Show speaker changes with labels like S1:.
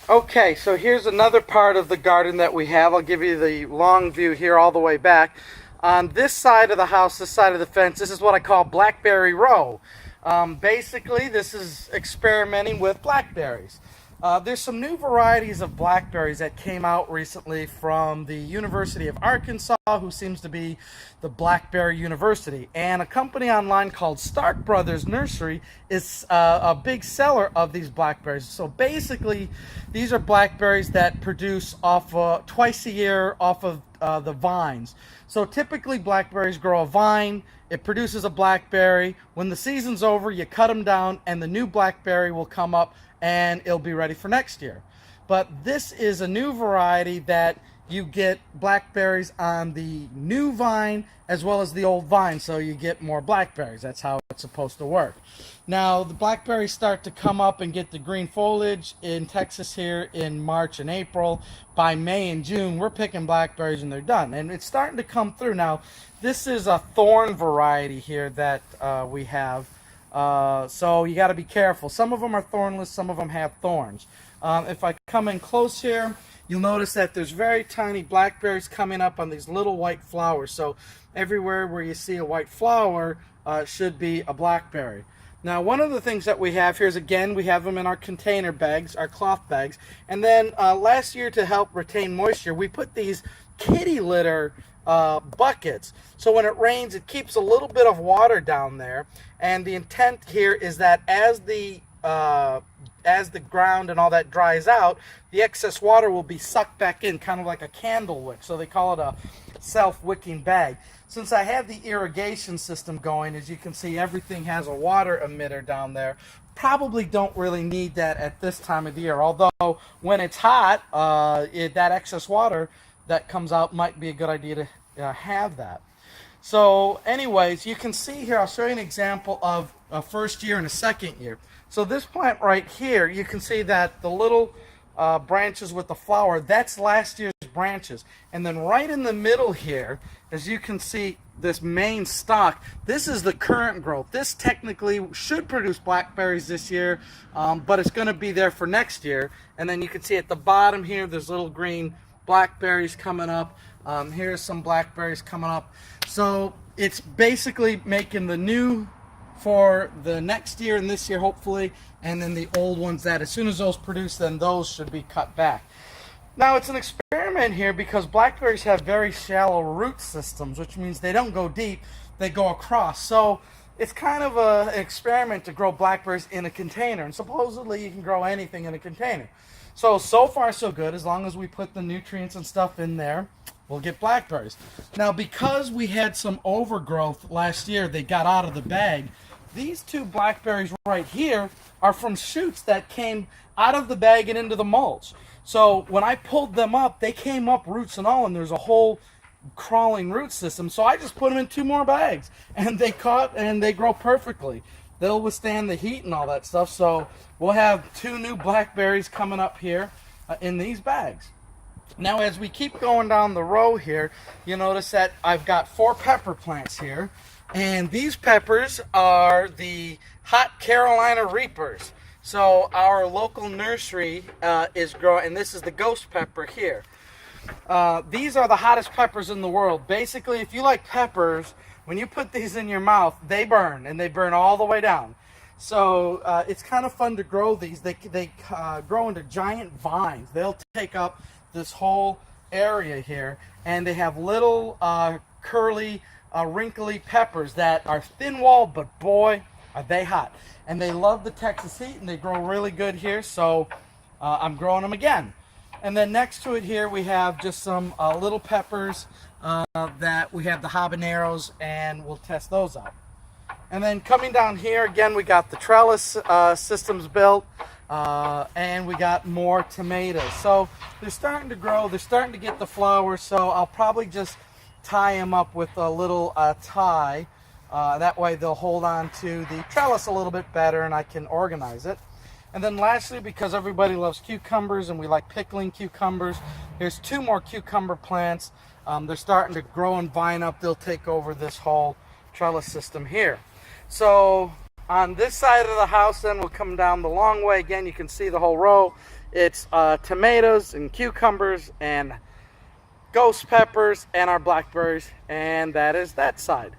S1: Okay, so here's another part of the garden that we have. I'll give you the long view here all the way back. On this side of the house, this side of the fence, this is what I call Blackberry Row. Basically, this is experimenting with blackberries. There's some new varieties of blackberries that came out recently from the University of Arkansas, who seems to be the Blackberry University. And a company online called Stark Brothers Nursery is a big seller of these blackberries. So basically, these are blackberries that produce twice a year off of the vines. So typically blackberries grow a vine, it produces a blackberry. When the season's over, you cut them down and the new blackberry will come up and it'll be ready for next year. But this is a new variety that you get blackberries on the new vine as well as the old vine, so you get more blackberries. That's how it's supposed to work. Now, the blackberries start to come up and get the green foliage in Texas here in March and April. By May and June, we're picking blackberries and they're done. And it's starting to come through. Now, this is a thorn variety here that we have. So you got to be careful. Some of them are thornless, some of them have thorns. If I come in close here, you'll notice that there's very tiny blackberries coming up on these little white flowers. So everywhere where you see a white flower should be a blackberry. Now, one of the things that we have here is, again, we have them in our container bags, our cloth bags. And then last year, to help retain moisture, we put these kitty litter buckets. So when it rains, it keeps a little bit of water down there. And the intent here is that as the ground and all that dries out, the excess water will be sucked back in, kind of like a candle wick. So they call it a self-wicking bag. Since I have the irrigation system going, as you can see, everything has a water emitter down there. Probably don't really need that at this time of the year. Although when it's hot, that excess water that comes out might be a good idea to have that. So anyways, you can see here, I'll show you an example of a first year and a second year. So this plant right here, you can see that the little branches with the flower, that's last year's branches. And then right in the middle here, as you can see, this main stalk, this is the current growth. This technically should produce blackberries this year, but it's going to be there for next year. And then you can see at the bottom here, there's little green blackberries coming up. Here's some blackberries coming up. So it's basically making the new for the next year and this year, hopefully, and then the old ones that as soon as those produce, then those should be cut back. Now, it's an experiment here because blackberries have very shallow root systems, which means they don't go deep, they go across. So it's kind of an experiment to grow blackberries in a container, and supposedly you can grow anything in a container. So far so good. As long as we put the nutrients and stuff in there, we'll get blackberries. Now, because we had some overgrowth last year, they got out of the bag. These two blackberries right here are from shoots that came out of the bag and into the mulch. So when I pulled them up, they came up roots and all, and there's a whole crawling root system. So I just put them in 2 more bags, and they caught and they grow perfectly. They'll withstand the heat and all that stuff. So we'll have 2 new blackberries coming up here in these bags. Now, as we keep going down the row here, you notice that I've got 4 pepper plants here. And these peppers are the Hot Carolina Reapers. So our local nursery is growing, and this is the ghost pepper here. These are the hottest peppers in the world. Basically, if you like peppers, when you put these in your mouth, they burn, and they burn all the way down. So it's kind of fun to grow these. They grow into giant vines. They'll take up this whole area here, and they have little curly, wrinkly peppers that are thin-walled, but boy, are they hot. And they love the Texas heat, and they grow really good here, so I'm growing them again. And then next to it here, we have just some little peppers that we have the habaneros, and we'll test those out. And then coming down here, again, we got the trellis systems built, and we got more tomatoes. So they're starting to grow, they're starting to get the flowers, so I'll probably just tie them up with a little tie. That way they'll hold on to the trellis a little bit better, and I can organize it. And then lastly, because everybody loves cucumbers and we like pickling cucumbers, there's 2 more cucumber plants. They're starting to grow and vine up. They'll take over this whole trellis system here. So on this side of the house, then we'll come down the long way. Again, you can see the whole row. It's tomatoes and cucumbers and ghost peppers and our blackberries, and that is that side.